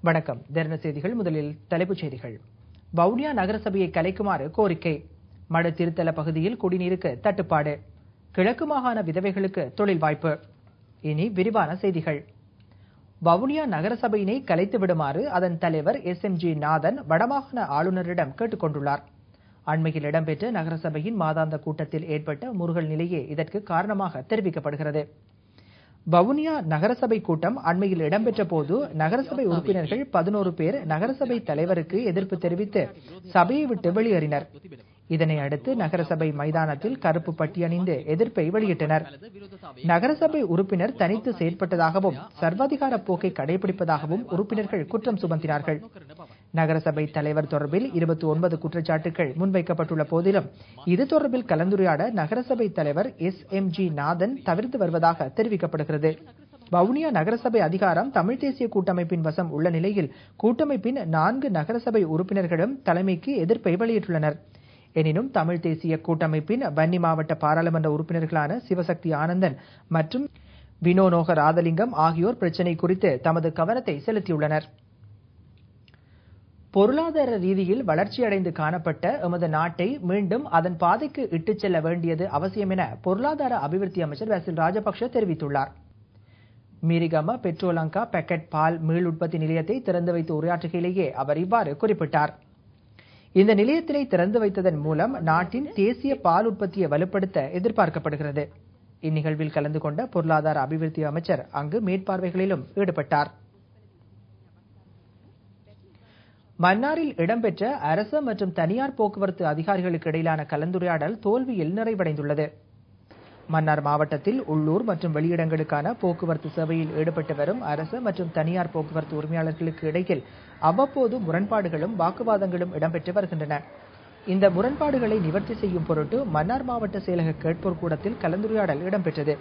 வணக்கம். தின செய்திகள். முதலில் தலைப்புச் செய்திகள். வவுனியா நகரசபையை கலைக்குமாறு கோரிக்கை. மடு திருத்தல பகுதியில் குடிநீருக்கு தட்டுப்பாடு. கிழக்கு மாகாண விதவைகளுக்கு தொழில் வாய்ப்பு. இனி விரிவான செய்திகள். வவுனியா நகரசபையினை கலைத்து விடுமாறு அதன் தலைவர் SMG நாதன் வடமாகாண ஆளுநரிடம் கேட்டுக் கொண்டுள்ளார். அண்மையில் இடம்பெற்ற நகரசபையின் மாதாந்த கூட்டத்தில் ஏற்பட்ட முறுகல் நிலையே இதற்கு காரணமாக தெரிவிக்கப்படுகிறது. வவுனியா நகரசபை கூட்டம் அண்மையில் இடம்பெற்ற போது நகரசபை உறுப்பினர்கள் 11 பேர் நகரசபை தலைவருக்கு எதிர்ப்பு தெரிவித்து சபையை விட்டு வெளியேறினர். இதனை அடுத்து நகரசபை மைதானத்தில் கருப்பு பட்டி அணிந்து எதிர்ப்பை வெளியிட்டனர். நகரசபை உறுப்பினர் தனித்து செயற்பட்டதாகவும் சர்வாதிகார போக்கை கடைபிடிப்பதாகவும் உறுப்பினர்கள் குற்றம் சுமத்தினார்கள். நகரசபை தலைவர் தொடர்பில் 29 குற்றச்சாட்டுகள் முன்வைக்கப்பட்டுள்ள போதிலும் இது தொடர்பில் கலந்துரையாட நகரசபை தலைவர் SMG நாதன் தவிர்த்து வருவதாக தெரிவிக்கப்படுகிறது. வவுனியா நகரசபை அதிகாரம் தமிழ் தேசிய கூட்டமைப்பின் வசம் உள்ள நிலையில் கூட்டமைப்பின் 4 நகரசபை உறுப்பினர்களும் தலைமைக்கு எதிர்ப்பை வெளியிட்டுள்ளனர். எனினும் தமிழ் தேசிய கூட்டமைப்பின் வன்னி மாவட்ட பாராளுமன்ற உறுப்பினர்களான சிவசக்தி ஆனந்தன் மற்றும் வினோநோக ராதலிங்கம் ஆகியோர் பிரச்சினை குறித்து தமது கவனத்தை செலுத்தியுள்ளனர். பொருளாதார ரீதியில் வளர்ச்சியடைந்து காணப்பட்ட எமது நாட்டை மீண்டும் அதன் பாதைக்கு இட்டுச் செல்ல வேண்டியது அவசியம் என பொருளாதார அபிவிருத்தி அமைச்சர் வசில் ராஜபக்ஷ தெரிவித்துள்ளார். மீரிகம பெட்ரோலங்கா பேக்கெட் பால் மீள் உற்பத்தி நிலையத்தை திறந்து வைத்து உரையாற்றுகையிலேயே அவர் இவ்வாறு குறிப்பிட்டார். இந்த நிலையத்தினை திறந்து வைத்ததன் மூலம் நாட்டின் தேசிய பால் உற்பத்தியை வலுப்படுத்த எதிர்பார்க்கப்படுகிறது. இந்நிகழ்வில் கலந்து கொண்ட பொருளாதார அபிவிருத்தி அமைச்சர் அங்கு மேற்பார்வைகளிலும் ஈடுபட்டார். மன்னாரில் இடம்பெற்ற அரசு மற்றும் தனியார் போக்குவரத்து அதிகாரிகளுக்கு இடையிலான கலந்துரையாடல் தோல்வியில் நிறைவடைந்துள்ளது. மன்னார் மாவட்டத்தில் உள்ளூர் மற்றும் வெளியிடங்களுக்கான போக்குவரத்து சேவையில் ஈடுபட்டு வரும் அரசு மற்றும் தனியார் போக்குவரத்து உரிமையாளர்களுக்கு இடையில் அவ்வப்போது முரண்பாடுகளும் வாக்குவாதங்களும் இடம்பெற்று வருகின்றன. இந்த முரண்பாடுகளை நிவர்த்தி செய்யும் பொருட்டு மன்னார் மாவட்ட செயலக கேட்போர் கூடத்தில் கலந்துரையாடல் இடம்பெற்றது.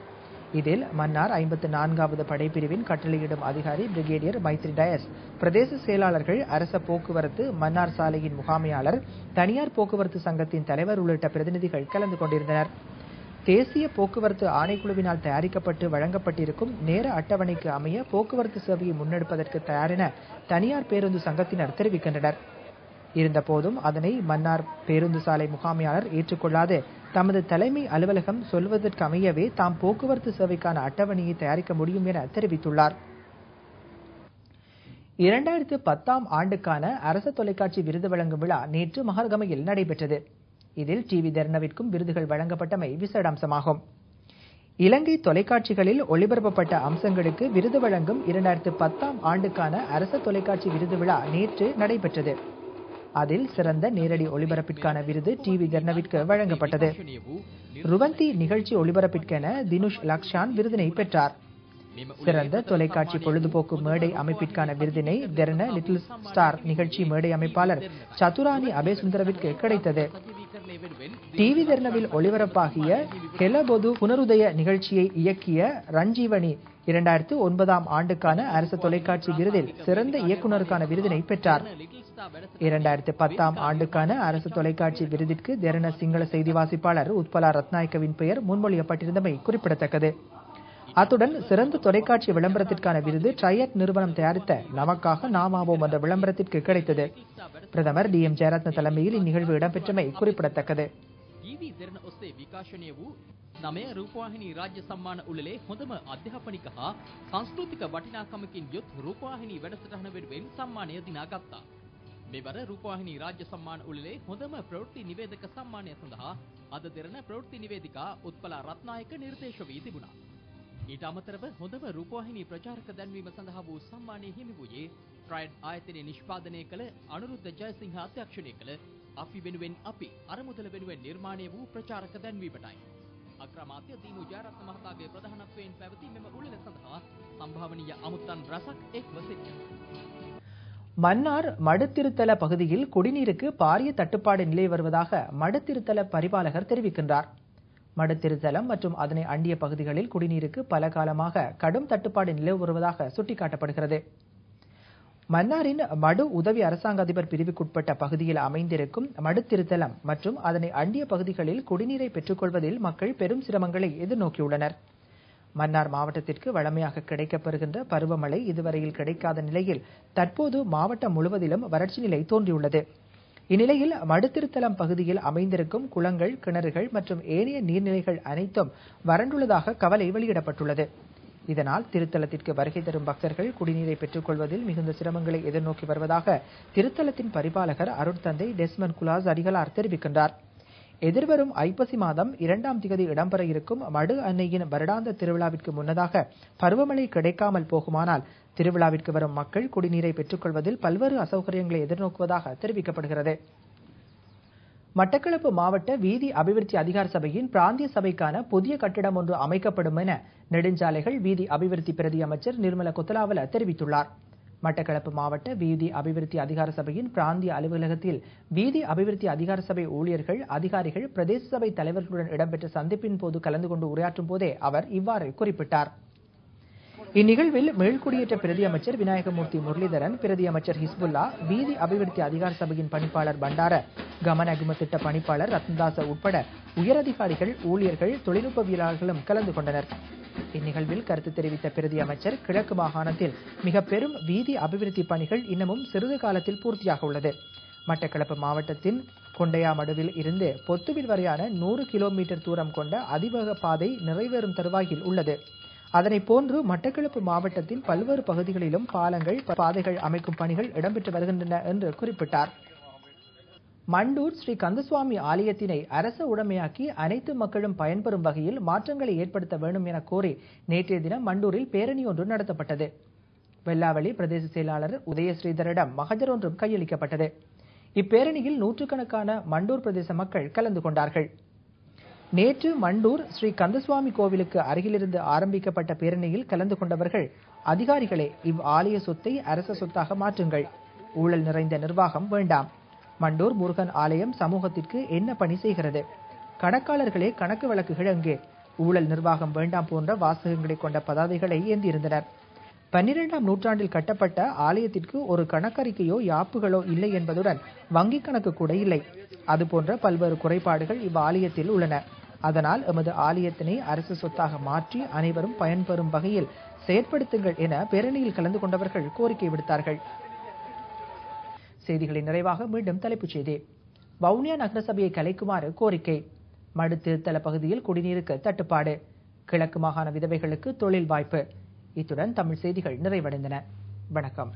இதில் மன்னார் 54வது படைப்பிரிவின் கட்டளையிடும் அதிகாரி பிரிகேடியர் மைத்ரி டயஸ், பிரதேச செயலாளர்கள், அரச போக்குவரத்து, மன்னார் சாலையின் முகாமையாளர், தனியார் போக்குவரத்து சங்கத்தின் தலைவர் உள்ளிட்ட பிரதிநிதிகள் கலந்து கொண்டிருந்தனர். தேசிய போக்குவரத்து ஆணைக்குழுவினால் தயாரிக்கப்பட்டு வழங்கப்பட்டிருக்கும் நேர அட்டவணைக்கு அமைய போக்குவரத்து சேவையை முன்னெடுப்பதற்கு தயாரென தனியார் பேருந்து சங்கத்தினர் தெரிவிக்கின்றனர். இருந்தபோதும் அதனை மன்னார் பேருந்து சாலை முகாமையாளர் ஏற்றுக்கொள்ளாது தமது தலைமை அலுவலகம் சொல்வதற்கு அமையவே தாம் போக்குவரத்து சேவைக்கான அட்டவணையை தயாரிக்க முடியும் என தெரிவித்துள்ளார். 2010ஆம் ஆண்டுக்கான அரசு தொலைக்காட்சி விருது வழங்கும் விழா நேற்று மஹர்கமையில் நடைபெற்றது. இதில் TV தர்ணவிற்கும் விருதுகள் வழங்கப்பட்டமை விசேட அம்சமாகும். இலங்கை தொலைக்காட்சிகளில் ஒளிபரப்பப்பட்ட அம்சங்களுக்கு விருது வழங்கும் 2010ஆம் ஆண்டுக்கான அரசு தொலைக்காட்சி விருது விழா நேற்று நடைபெற்றது. அதில் சிறந்த நேரடி ஒளிபரப்பிற்கான விருது TV தர்ணவிற்கு வழங்கப்பட்டது. ருவந்தி நிகழ்ச்சி ஒளிபரப்பிற்கென தினுஷ் லக்ஷான் விருதினை பெற்றார். சிறந்த தொலைக்காட்சி பொழுதுபோக்கு மேடை அமைப்பிற்கான விருதினை தெர்ன லிட்டில் ஸ்டார் நிகழ்ச்சி மேடை அமைப்பாளர் சதுரானி அபேசுந்தரவிற்கு கிடைத்தது. TV தர்ணவில் ஒளிபரப்பாகிய கெலபொது புனருதய நிகழ்ச்சியை இயக்கிய ரஞ்சீவனி 2009ஆம் ஆண்டுக்கான அரசு தொலைக்காட்சி விருதில் சிறந்த இயக்குநருக்கான விருதினை பெற்றார். 2010ஆம் ஆண்டுக்கான அரசு தொலைக்காட்சி விருதிற்கு தெர்ன சிங்கள செய்தி வாசிப்பாளர் உத்பலா ரத்நாயக்கவின் பெயர் முன்மொழியப்பட்டிருந்தமை குறிப்பிடத்தக்கது. அத்துடன் சிறந்த தொலைக்காட்சி விளம்பரத்திற்கான விருது ட்ரையட் நிறுவனம் தயாரித்த நமக்காக நாமாவோம் என்ற விளம்பரத்திற்கு கிடைத்தது. பிரதமர் DM ஜெயரத்ன தலைமையில் இந்நிகழ்வு இடம்பெற்றமை குறிப்பிடத்தக்கது. නමය රූපවාහිනී රාජ්‍ය සම්මාන උළෙලේ හොඳම අධ්‍යාපනික හා සංස්කෘතික වටිනාකමකින් යුත් රූපවාහිනී වැඩසටහන වෙනුවෙන් සම්මානය දිනාගත්තා. මෙවර රූපවාහිනී රාජ්‍ය සම්මාන උළෙලේ හොඳම ප්‍රවෘත්ති නිවේදක සම්මානය සඳහා අද දෙරණ ප්‍රවෘත්ති නිවේදිකා උත්පලා රත්නායක නිර්දේශ වී තිබුණා. ඊට අමතරව හොඳම රූපවාහිනී ප්‍රචාරක දැන්වීම සඳහා වූ සම්මානය හිමි වූයේ ට්‍රයිඩ් ආයතනයේ නිෂ්පාදනය කළ අනුරුද්ධ ජයසිංහ අධ්‍යක්ෂණය කළ අපි වෙනුවෙන් අපි අරමුදල වෙනුවෙන් නිර්මාණය වූ ප්‍රචාරක දැන්වීමටයි. අග්‍රාමාත්‍ය දීනු ජයරත්න මහතාගේ ප්‍රධානත්වයෙන් පැවති මෙම උළෙල සඳහා සම්භාවනීය අමුත්තන් රසක් එක්ව සිටියා. மன்னார் மடுத்திருத்தல பகுதியில் குடிநீருக்கு பாரிய தட்டுப்பாடு நிலை வருவதாக மடுத்திருத்தல பரிபாலகர் தெரிவிக்கின்றார். மடுத்திருத்தலம் மற்றும் அதனை அண்டிய பகுதிகளில் குடிநீருக்கு பல காலமாக கடும் தட்டுப்பாடு நிலவு வருவதாக சுட்டிக்காட்டப்படுகிறது. மன்னாரின் மடு உதவி அரசாங்க அதிபர் பிரிவுக்குட்பட்ட பகுதியில் அமைந்திருக்கும் மடுத்திருத்தலம் மற்றும் அதனை அண்டிய பகுதிகளில் குடிநீரை பெற்றுக்கொள்வதில் மக்கள் பெரும் சிரமங்களை எதிர்நோக்கியுள்ளனர். மன்னார் மாவட்டத்திற்கு வழமையாக கிடைக்கப்பெறுகின்ற பருவமழை இதுவரையில் கிடைக்காத நிலையில் தற்போது மாவட்டம் முழுவதிலும் வறட்சி நிலை தோன்றியுள்ளது. இந்நிலையில் மடுத்திருத்தலம் பகுதியில் அமைந்திருக்கும் குளங்கள், கிணறுகள் மற்றும் ஏனைய நீர்நிலைகள் அனைத்தும் வறண்டுள்ளதாக கவலை வெளியிடப்பட்டுள்ளது. இதனால் திருத்தலத்திற்கு வருகை தரும் பக்தர்கள் குடிநீரை பெற்றுக் கொள்வதில் மிகுந்த சிரமங்களை எதிர்நோக்கி வருவதாக திருத்தலத்தின் பரிபாலகர் அருட்தந்தை டெஸ்மன் குலாஸ் அடிகளார் தெரிவிக்கின்றார். எதிர்வரும் ஐப்பசி மாதம் 2ஆம் திகதி இடம்பெற இருக்கும் மடு அன்னையின் வருடாந்த திருவிழாவிற்கு முன்னதாக பருவமழை கிடைக்காமல் போகுமானால் திருவிழாவிற்கு வரும் மக்கள் குடிநீரை பெற்றுக் கொள்வதில் பல்வேறு அசௌகரியங்களை எதிர்நோக்குவதாக தெரிவிக்கப்படுகிறது. மட்டக்களப்பு மாவட்ட வீதி அபிவிருத்தி அதிகார சபையின் பிராந்திய சபைக்கான புதிய கட்டிடம் ஒன்று அமைக்கப்படும் என நெடுஞ்சாலைகள் வீதி அபிவிருத்தி பிரதி அமைச்சர் நிர்மல கொத்தலாவல தெரிவித்துள்ளார். மட்டக்களப்பு மாவட்ட வீதி அபிவிருத்தி அதிகார சபையின் பிராந்திய அலுவலகத்தில் வீதி அபிவிருத்தி அதிகார சபை ஊழியர்கள், அதிகாரிகள், பிரதேச சபை தலைவர்களுடன் இடம்பெற்ற சந்திப்பின் போது கலந்து கொண்டு உரையாற்றும் போதே அவர் இவ்வாறு குறிப்பிட்டார். இந்நிகழ்வில் மேல்குடியேற்ற பிரதி அமைச்சர் விநாயகமூர்த்தி முரளிதரன், பிரதி அமைச்சர் ஹிஸ்புல்லா, வீதி அபிவிருத்தி அதிகார சபையின் பணிப்பாளர் பண்டார, கமநகும திட்ட பணிப்பாளர் ரத்னதாச உட்பட உயரதிகாரிகள், ஊழியர்கள், தொழில்நுட்பவியலாளர்களும் கலந்து கொண்டனர். இந்நிகழ்வில் கருத்து தெரிவித்த பிரதி அமைச்சர், கிழக்கு மாகாணத்தில் மிக பெரும் வீதி அபிவிருத்தி பணிகள் இன்னமும் சிறிது காலத்தில் பூர்த்தியாக உள்ளது. மட்டக்களப்பு மாவட்டத்தின் கொண்டையாமடுவில் இருந்து பொத்துவில் வரையான 100 கிலோமீட்டர் தூரம் கொண்ட அதிவேக பாதை நிறைவேறும் தருவாயில் உள்ளது. அதனை போன்று மட்டக்களப்பு மாவட்டத்தின் பல்வேறு பகுதிகளிலும் பாலங்கள், பாதைகள் அமைக்கும் பணிகள் இடம்பெற்று வருகின்றன என்று குறிப்பிட்டார். மண்டூர் ஸ்ரீ கந்தசுவாமி ஆலயத்தினை அரச உடைமையாக்கி அனைத்து மக்களும் பயன்பெறும் வகையில் மாற்றங்களை ஏற்படுத்த வேண்டும் என கோரி நேற்றைய தினம் மண்டூரில் பேரணி ஒன்று நடத்தப்பட்டது. வெள்ளாவளி பிரதேச செயலாளர் உதயஸ்ரீதரிடம் மகஜர் ஒன்றும் கையளிக்கப்பட்டது. இப்பேரணியில் நூற்றுக்கணக்கான மண்டூர் பிரதேச மக்கள் கலந்து கொண்டார்கள். நேற்று மண்டூர் ஸ்ரீ கந்தசுவாமி கோவிலுக்கு அருகிலிருந்து ஆரம்பிக்கப்பட்ட பேரணியில் கலந்து கொண்டவர்கள், அதிகாரிகளே, இவ்வாலய சொத்தை அரச சொத்தாக மாற்றுங்கள், ஊழல் நிறைந்த நிர்வாகம் வேண்டாம், மண்டூர் முருகன் ஆலயம் சமூகத்திற்கு என்ன பணி செய்கிறது, கணக்காளர்களே கணக்கு வழக்குகள் எங்கே, ஊழல் நிர்வாகம் வேண்டாம் போன்ற வாசகங்களை கொண்ட பதாதைகளை ஏந்தியிருந்தனர். 12ஆம் நூற்றாண்டில் கட்டப்பட்ட ஆலயத்திற்கு ஒரு கணக்கறிக்கையோ யாப்புகளோ இல்லை என்பதுடன் வங்கிக் கணக்கு கூட இல்லை. அதுபோன்ற பல்வேறு குறைபாடுகள் இவ்வாலயத்தில் உள்ளன. அதனால் எமது ஆலயத்தினை அரசு சொத்தாக மாற்றி அனைவரும் பயன்பெறும் வகையில் செயற்படுத்துங்கள் என பேரணியில் கலந்து கொண்டவர்கள் கோரிக்கை விடுத்தார்கள். செய்திகளின் நிறைவாக மீண்டும் தலைப்புச் செய்தி. வவுனியா நகரசபையை கலைக்குமாறு கோரிக்கை. மடுத்திருத்தல பகுதியில் குடிநீருக்கு தட்டுப்பாடு. கிழக்கு மாகாண விதவைகளுக்கு தொழில் வாய்ப்பு. இத்துடன் தமிழ் செய்திகள் நிறைவடைந்தன. வணக்கம்.